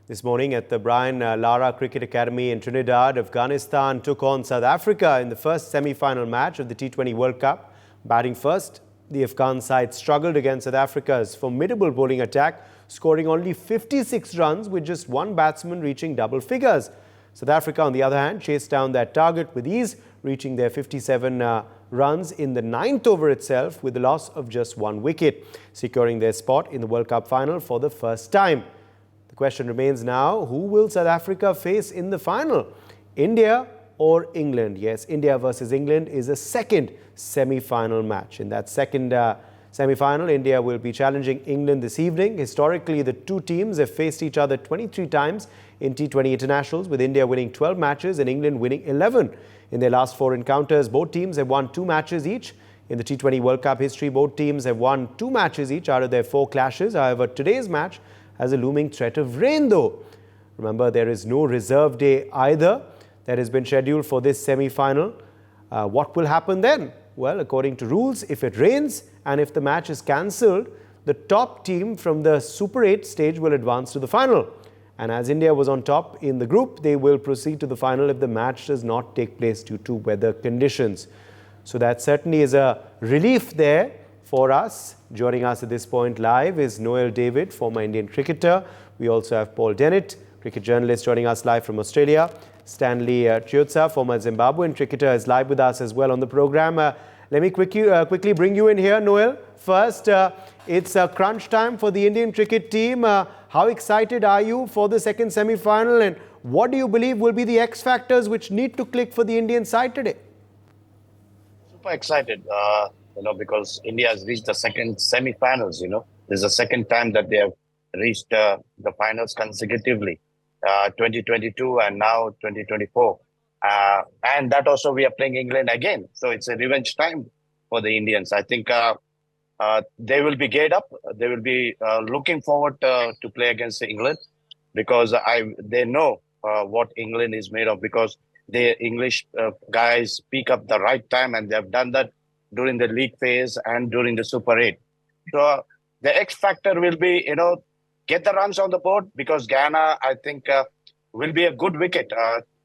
This morning at the Brian Lara Cricket Academy in Trinidad, Afghanistan took on South Africa in the first semi-final match of the T20 World Cup. Batting first, the Afghan side struggled against South Africa's formidable bowling attack, scoring only 56 runs with just one batsman reaching double figures. South Africa, on the other hand, chased down that target with ease, reaching their 57 runs in the 9th over itself with the loss of just one wicket, securing their spot in the World Cup final for the first time. The question remains now, who will South Africa face in the final? India or England? Yes, India versus England is a second semi-final match. In that second semi-final, India will be challenging England this evening. Historically, the two teams have faced each other 23 times in T20 internationals, with India winning 12 matches and England winning 11. In their last 4 encounters, both teams have won 2 matches each. In the T20 World Cup history, both teams have won 2 matches each out of their 4 clashes. However, today's match has a looming threat of rain though. Remember, there is no reserve day either that has been scheduled for this semi-final. What will happen then? Well, according to rules, if it rains and if the match is cancelled, the top team from the Super 8 stage will advance to the final. And as India was on top in the group, they will proceed to the final if the match does not take place due to weather conditions. So that certainly is a relief there for us. Joining us at this point live is Noel David, former Indian cricketer. We also have Paul Dennett, cricket journalist, joining us live from Australia. Stanley Chiozza, former Zimbabwean cricketer, is live with us as well on the program. Let me quickly bring you in here, Noel. First, it's crunch time for the Indian cricket team. How excited are you for the second semi-final, and what do you believe will be the X factors which need to click for the Indian side today? Super excited, because India has reached the second semi-finals. This is the second time that they have reached the finals consecutively, 2022 and now 2024. And that also we are playing England again. So it's a revenge time for the Indians. I think they will be geared up. They will be looking forward to play against England, because they know what England is made of, because the English guys pick up the right time, and they have done that during the league phase and during the Super 8. So the X factor will be, get the runs on the board, because Ghana, I think, will be a good wicket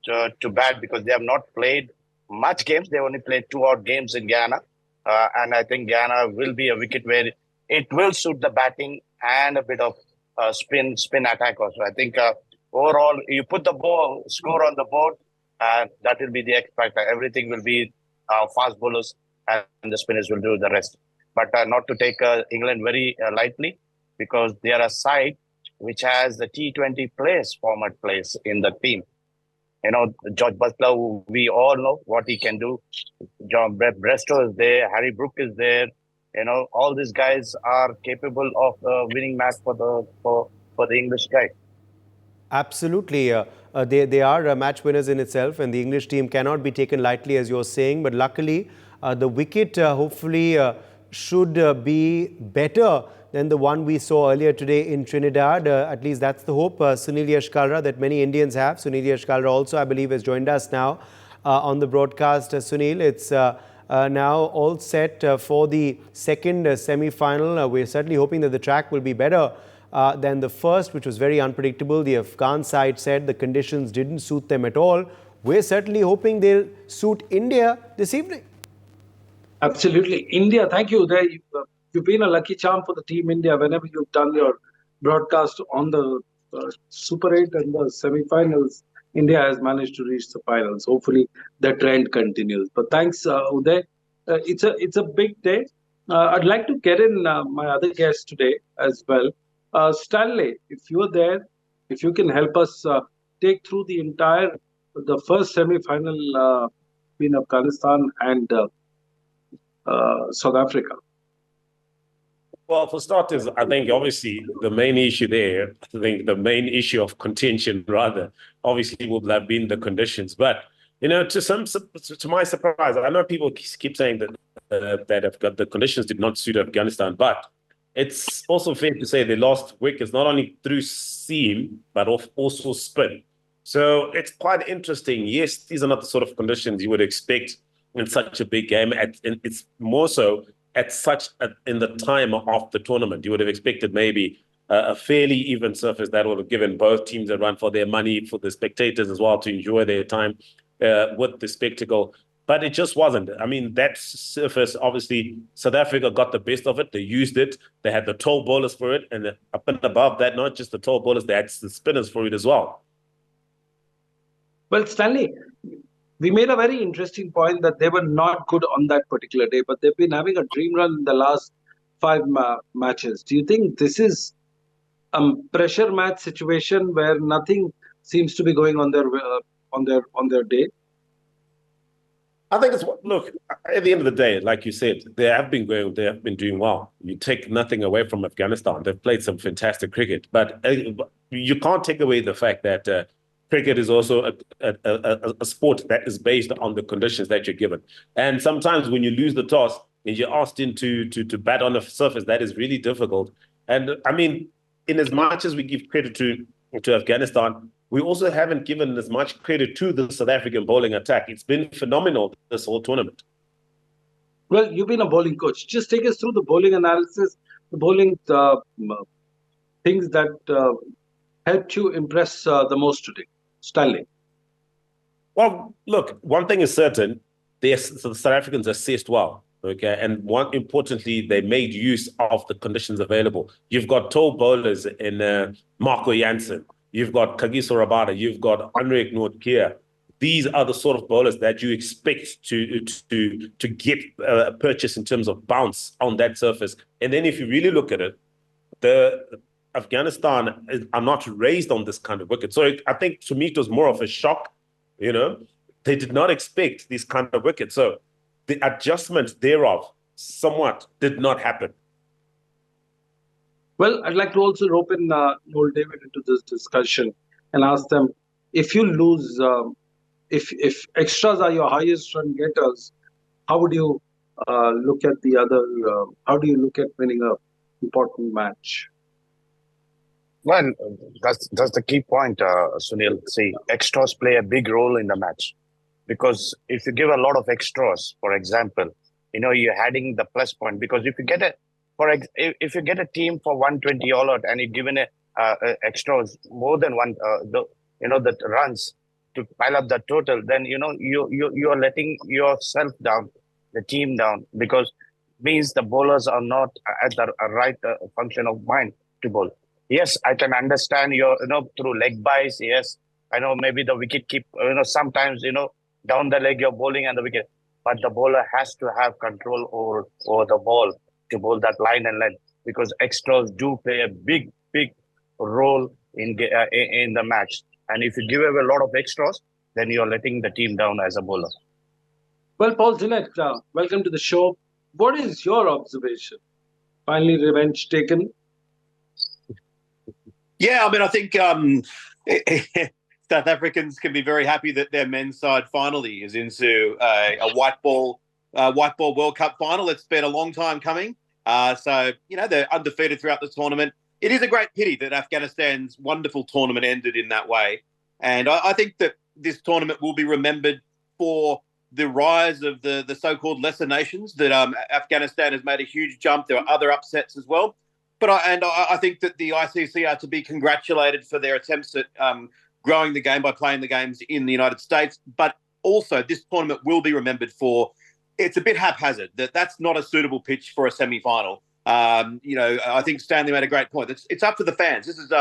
to bat, because they have not played much games. They only played 2 odd games in Ghana. And I think Ghana will be a wicket where it will suit the batting and a bit of spin attack also. I think overall, you put the score on the board, that will be the X factor. Everything will be fast bowlers, and the spinners will do the rest. But not to take England very lightly, because they are a side which has the T20 format players in the team. George Butler, who we all know what he can do. John Bresto is there. Harry Brook is there. All these guys are capable of winning match for the English guy. Absolutely. They are match winners in itself, and the English team cannot be taken lightly, as you're saying. But luckily, the wicket hopefully should be better than the one we saw earlier today in Trinidad. At least that's the hope. Sunil Yashkalra, that many Indians have. Sunil Yashkalra also, I believe, has joined us now on the broadcast. Sunil, it's now all set for the second semi-final. We're certainly hoping that the track will be better than the first, which was very unpredictable. The Afghan side said the conditions didn't suit them at all. We're certainly hoping they'll suit India this evening. Absolutely. India, thank you. You've been a lucky charm for the Team India whenever you've done your broadcast on the Super 8 and the semi-finals. India has managed to reach the finals. Hopefully, the trend continues. But thanks, Uday. It's a big day. I'd like to get in my other guest today as well. Stanley, if you're there, if you can help us take through the first semi-final between Afghanistan and South Africa. Well, for starters, I think obviously the main issue there, the main issue of contention rather, obviously would have been the conditions. But, to my surprise, I know people keep saying that the conditions did not suit Afghanistan, but it's also fair to say they lost wickets not only through seam, but also spin. So it's quite interesting. Yes, these are not the sort of conditions you would expect in such a big game. It's more so in the time of the tournament. You would have expected maybe a fairly even surface that would have given both teams a run for their money, for the spectators as well to enjoy their time with the spectacle. But it just wasn't. I mean, that surface, obviously, South Africa got the best of it. They used it. They had the tall bowlers for it. And up and above that, not just the tall bowlers, they had the spinners for it as well. Well, Stanley, we made a very interesting point that they were not good on that particular day, but they've been having a dream run in the last 5 matches. Do you think this is a pressure match situation where nothing seems to be going on their day? I think it's, look, at the end of the day, like you said, they have been doing well. You take nothing away from Afghanistan. They've played some fantastic cricket, but you can't take away the fact that cricket is also a sport that is based on the conditions that you're given. And sometimes when you lose the toss and you're asked to bat on a surface that is really difficult. And I mean, in as much as we give credit to Afghanistan, we also haven't given as much credit to the South African bowling attack. It's been phenomenal this whole tournament. Well, you've been a bowling coach. Just take us through the bowling analysis, the bowling things that helped you impress the most today. Stanley. Well, look, one thing is certain, the South Africans assessed well. Okay, and importantly, they made use of the conditions available. You've got tall bowlers in Marco Jansen. You've got Kagiso Rabada. You've got Anrek Noordkeer. These are the sort of bowlers that you expect to get a purchase in terms of bounce on that surface. And then if you really look at it, the Afghanistan are not raised on this kind of wicket. So I think to me it was more of a shock. You know, they did not expect this kind of wicket. So the adjustment thereof somewhat did not happen. Well, I'd like to also rope in Noel David into this discussion and ask them, if you lose, if extras are your highest run getters, how would you look at the other? How do you look at winning an important match? Well, that's the key point, Sunil. See, extras play a big role in the match, because if you give a lot of extras, for example, you're adding the plus point. Because if you get a team for 120 all out and you're given extras more than the runs to pile up the total, then you're letting yourself down, the team down, because means the bowlers are not at the right function of mind to bowl. Yes, I can understand through leg byes. Yes, I know maybe the wicket keep sometimes down the leg you're bowling and the wicket, but the bowler has to have control over the ball to bowl that line and length, because extras do play a big role in the match. And if you give away a lot of extras, then you're letting the team down as a bowler. Well, Paul Gillett, welcome to the show. What is your observation? Finally, revenge taken? Yeah, I mean, I think South Africans can be very happy that their men's side finally is into a white ball World Cup final. It's been a long time coming. So, they're undefeated throughout the tournament. It is a great pity that Afghanistan's wonderful tournament ended in that way. And I think that this tournament will be remembered for the rise of the so-called lesser nations, that Afghanistan has made a huge jump. There are other upsets as well. But I think that the ICC are to be congratulated for their attempts at growing the game by playing the games in the United States. But also, this tournament will be remembered for, it's a bit haphazard, that's not a suitable pitch for a semi-final. I think Stanley made a great point. It's up to the fans. This is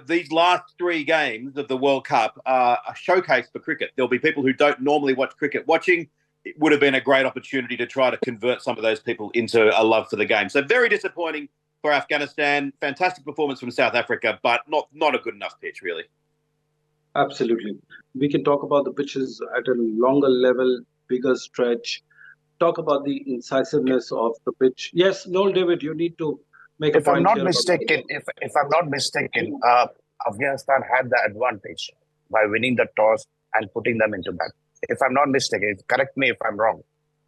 these last 3 games of the World Cup are a showcase for cricket. There'll be people who don't normally watch cricket watching. It would have been a great opportunity to try to convert some of those people into a love for the game. So very disappointing for Afghanistan. Fantastic performance from South Africa, but not a good enough pitch, really. Absolutely. We can talk about the pitches at a longer level, bigger stretch. Talk about the incisiveness of the pitch. Yes, Noel David, you need to make a point. If I'm not mistaken, Afghanistan had the advantage by winning the toss and putting them into bat. If I'm not mistaken, correct me if I'm wrong.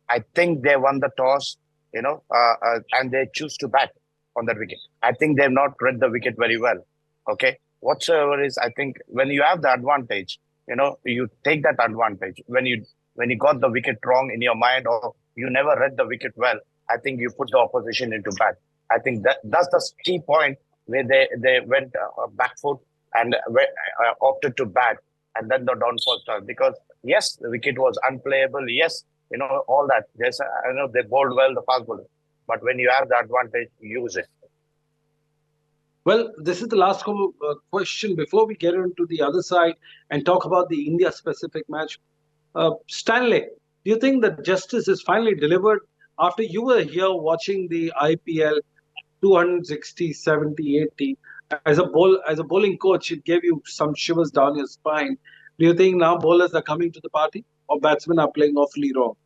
I think they won the toss, and they choose to bat on that wicket. I think they've not read the wicket very well. Okay, whatsoever is, I think when you have the advantage, you take that advantage. When you got the wicket wrong in your mind, or you never read the wicket well, I think you put the opposition into bat. I think that's the key point where they went back foot and opted to bat, and then the downfall started. Because yes, the wicket was unplayable. Yes, all that. Yes, I know they bowled well, the fast bowlers, but when you have the advantage, use it. Well, this is the last question before we get into the other side and talk about the India-specific match. Stanley, do you think that justice is finally delivered after you were here watching the IPL 260, 70, 80? As a bowling coach, it gave you some shivers down your spine. Do you think now bowlers are coming to the party or batsmen are playing awfully wrong?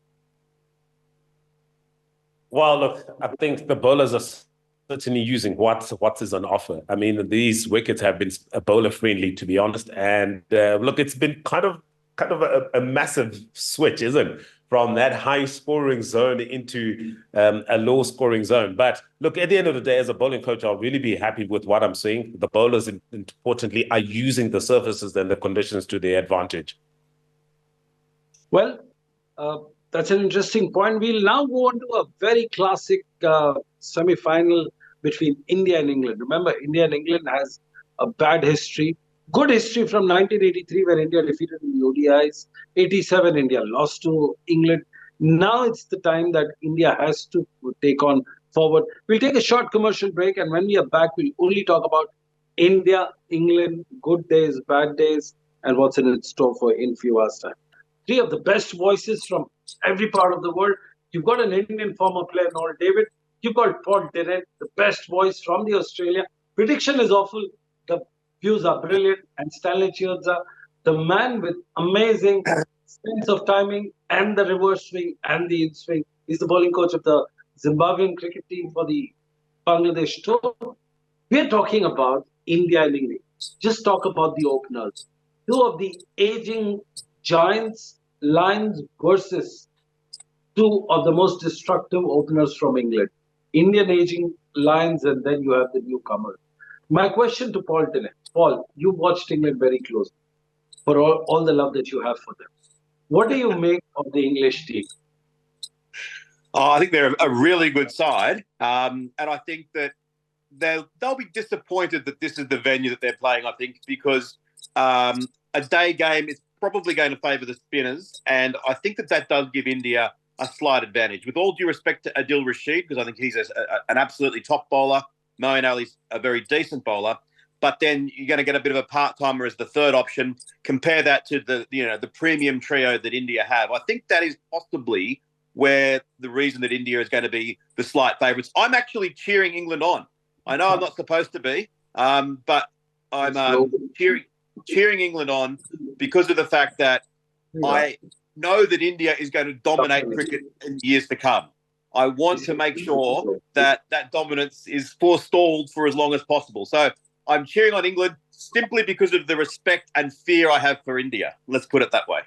Well, look, I think the bowlers are certainly using what is on offer. I mean, these wickets have been bowler friendly, to be honest. And look, it's been kind of a massive switch, isn't it? From that high scoring zone into a low scoring zone. But look, at the end of the day, as a bowling coach, I'll really be happy with what I'm seeing. The bowlers, importantly, are using the surfaces and the conditions to their advantage. Well, that's an interesting point. We'll now go on to a very classic semi-final between India and England. Remember, India and England has a bad history. Good history from 1983 when India defeated in the ODIs. 87, India lost to England. Now it's the time that India has to take on forward. We'll take a short commercial break, and when we are back, we'll only talk about India, England, good days, bad days, and what's in store for in few hours' time. Three of the best voices from every part of the world. You've got an Indian former player, Noel David. You've got Paul Tennant, the best voice from the Australia. Prediction is awful. The views are brilliant. And Stanley Chiozza, the man with amazing sense of timing and the reverse swing and the in swing. He's the bowling coach of the Zimbabwean cricket team for the Bangladesh tour. We're talking about India and England. Just talk about the openers. Two of the aging giants, Lions versus two of the most destructive openers from England. Indian aging Lions, and then you have the newcomers. My question to Paul Tennant. Paul, you watched England very closely for all the love that you have for them. What do you make of the English team? I think they're a really good side. And I think that they'll be disappointed that this is the venue that they're playing, I think, because a day game is probably going to favour the spinners. And I think that does give India a slight advantage. With all due respect to Adil Rashid, because I think he's an absolutely top bowler. Moeen Ali's a very decent bowler. But then you're going to get a bit of a part-timer as the third option. Compare that to the premium trio that India have. I think that is possibly where the reason that India is going to be the slight favourites. I'm actually cheering England on. I know I'm not supposed to be, but I'm cheering England on because of the fact that I know that India is going to dominate cricket in years to come. I want to make sure that dominance is forestalled for as long as possible. So I'm cheering on England simply because of the respect and fear I have for India. Let's put it that way.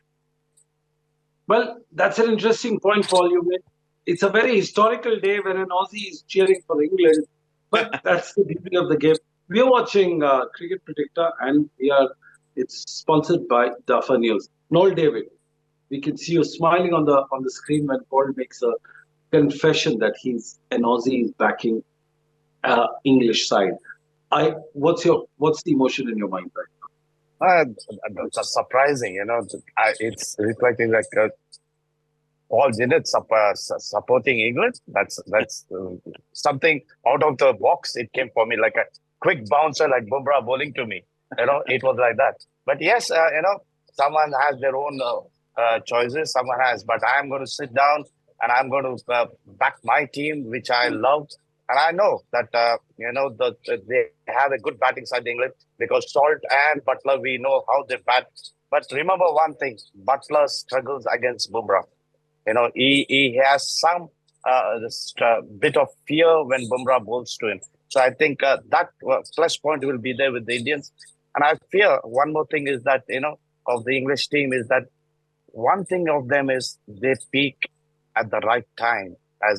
Well, that's an interesting point, Paul, you made. It's a very historical day when an Aussie is cheering for England, but that's the beauty of the game. We are watching Cricket Predicta, and it's sponsored by Dafa News. Noel David, we can see you smiling on the screen when Paul makes a confession that he's an Aussie backing English side. What's the emotion in your mind right now? It's surprising, it's reflecting like Paul Tennant supporting England. That's something out of the box. It came for me like a quick bouncer, like Bumrah bowling to me. It was like that. But yes, someone has their own choices. Someone has, but I'm going to sit down and I'm going to back my team, which I love. And I know that, they have a good batting side in England because Salt and Butler, we know how they bat. But remember one thing, Butler struggles against Bumrah. He has some bit of fear when Bumrah bowls to him. So I think that plus point will be there with the Indians. And I fear one more thing is that, of the English team is that one thing of them is they peak at the right time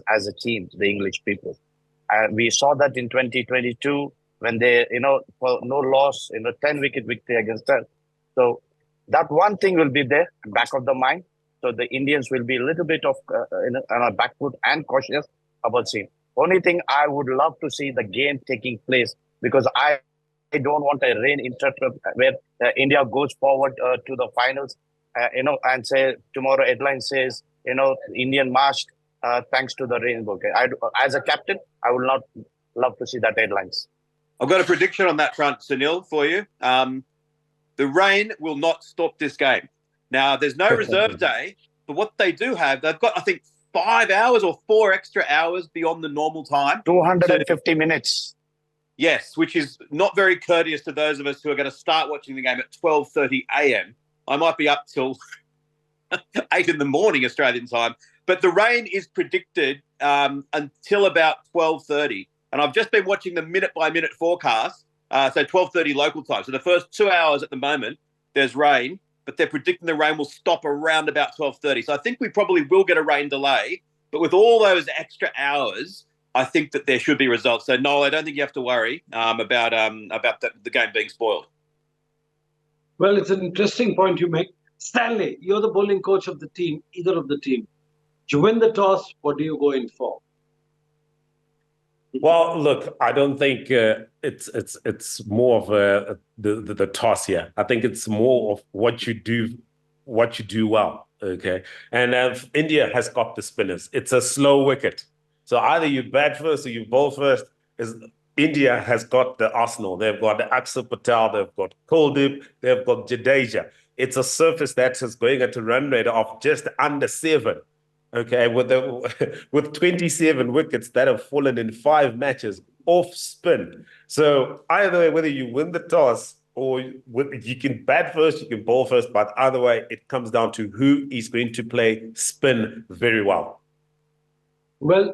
as a team, the English people. And we saw that in 2022 when they, for no loss, 10-wicket victory against us. So that one thing will be there, back of the mind. So the Indians will be a little bit of on a back foot and cautious about seeing. Only thing I would love to see the game taking place because I don't want a rain interrupt where India goes forward to the finals, and say tomorrow headline says, Indian marched thanks to the rainbow. Okay? As a captain, I would not love to see that headlines. I've got a prediction on that front, Sunil, for you. The rain will not stop this game. Now, there's no reserve day, but what they do have, they've got, I think, 5 hours or 4 extra hours beyond the normal time. 250 minutes. Yes, which is not very courteous to those of us who are going to start watching the game at 12:30 a.m. I might be up till 8 in the morning Australian time. But the rain is predicted until about 12:30. And I've just been watching the minute-by-minute forecast, so 12:30 local time. So the first 2 hours at the moment, there's rain, but they're predicting the rain will stop around about 12:30. So I think we probably will get a rain delay. But with all those extra hours, I think that there should be results. So, Noel, I don't think you have to worry about the game being spoiled. Well, it's an interesting point you make. Stanley, you're the bowling coach of the team, either of the team. You win the toss, what do you go in for? Well, look, I don't think it's more of the toss here. I think it's more of what you do well. Okay, and India has got the spinners. It's a slow wicket, so either you bat first or you bowl first. India has got the arsenal. They've got Akshar Patel. They've got Kuldeep. They've got Jadeja. It's a surface that is going at a run rate of just under 7. Okay, with 27 wickets that have fallen in 5 matches off spin. So either way, whether you win the toss or you can bat first, you can bowl first, but either way, it comes down to who is going to play spin very well. Well,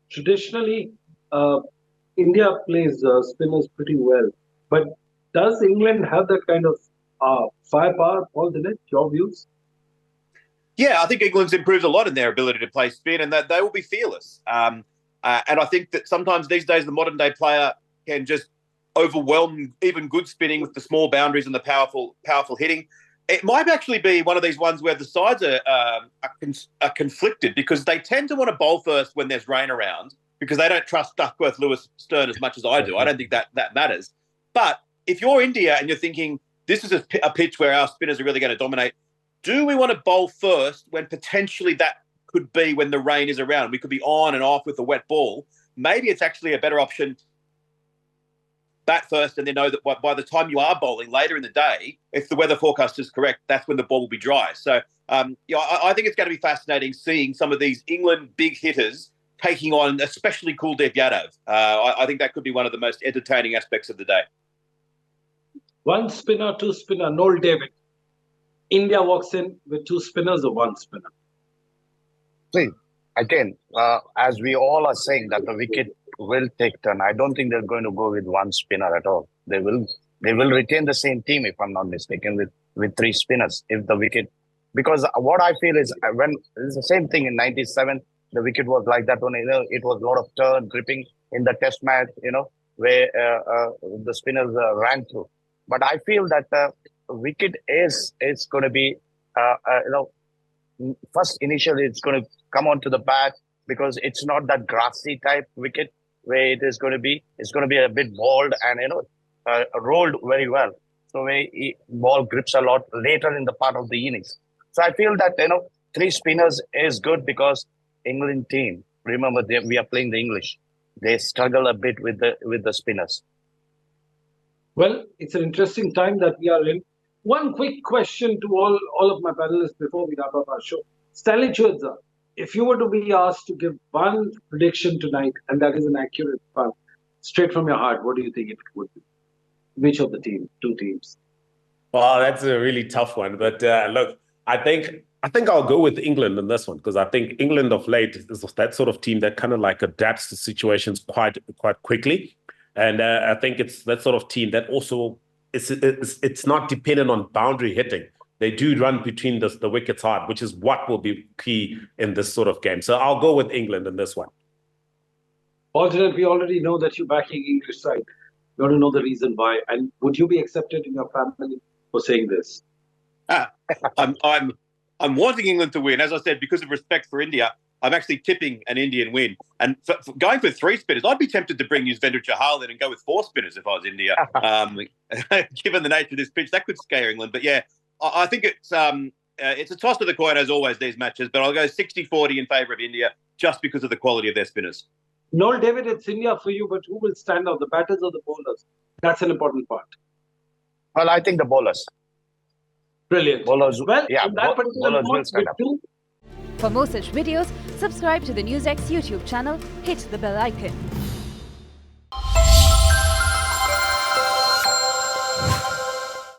traditionally, India plays spinners pretty well, but does England have that kind of firepower, Paul Dillett? Your views? Yeah, I think England's improved a lot in their ability to play spin, and that they will be fearless. And I think that sometimes these days the modern day player can just overwhelm even good spinning with the small boundaries and the powerful hitting. It might actually be one of these ones where the sides are conflicted because they tend to want to bowl first when there's rain around because they don't trust Duckworth, Lewis, Stern as much as I do. I don't think that matters. But if you're India and you're thinking this is a pitch where our spinners are really going to dominate, do we want to bowl first when potentially that could be when the rain is around? We could be on and off with a wet ball. Maybe it's actually a better option bat first and then know that by the time you are bowling later in the day, if the weather forecast is correct, that's when the ball will be dry. So, I think it's going to be fascinating seeing some of these England big hitters taking on especially Kuldeep Yadav. I think that could be one of the most entertaining aspects of the day. One spinner, 2 spinner, Noel David. India walks in with 2 spinners or 1 spinner? See, again, as we all are saying that the wicket will take turn. I don't think they're going to go with 1 spinner at all. They will retain the same team, if I'm not mistaken, with 3 spinners. If the wicket, because what I feel is when it's the same thing in '97, the wicket was like that one. It was a lot of turn gripping in the Test match. Where the spinners ran through. But I feel that wicket is going to be, first initially it's going to come onto the bat because it's not that grassy type wicket where it's going to be a bit bald and, rolled very well. So where ball grips a lot later in the part of the innings. So I feel that, 3 spinners is good because England team, remember we are playing the English. They struggle a bit with the spinners. Well, it's an interesting time that we are in. One quick question to all of my panelists before we wrap up our show. Stanley Chudza, if you were to be asked to give one prediction tonight, and that is an accurate one, straight from your heart, what do you think it would be? Which of the 2 teams? Well, that's a really tough one. But look, I think I'll go with England in this one because I think England of late is that sort of team that kind of like adapts to situations quite quickly. And I think it's that sort of team that also it's not dependent on boundary hitting. They do run between the wickets hard, which is what will be key in this sort of game. So I'll go with England in this one. Alternate, we already know that you're backing English side. You want to know the reason why. And would you be accepted in your family for saying this? I'm wanting England to win. As I said, because of respect for India, I'm actually tipping an Indian win. And for going for 3 spinners, I'd be tempted to bring Yuzvendra Chahal in and go with 4 spinners if I was India. Given the nature of this pitch, that could scare England. But yeah, I think it's a toss of the coin as always, these matches. But I'll go 60-40 in favour of India just because of the quality of their spinners. Noel, David, it's India for you, but who will stand out, the batters or the bowlers? That's an important part. Well, I think the bowlers. Brilliant. Bowlers, Well, yeah, on that particular bowlers will note, stand we up. do. For more such videos, subscribe to the NewsX YouTube channel, hit the bell icon.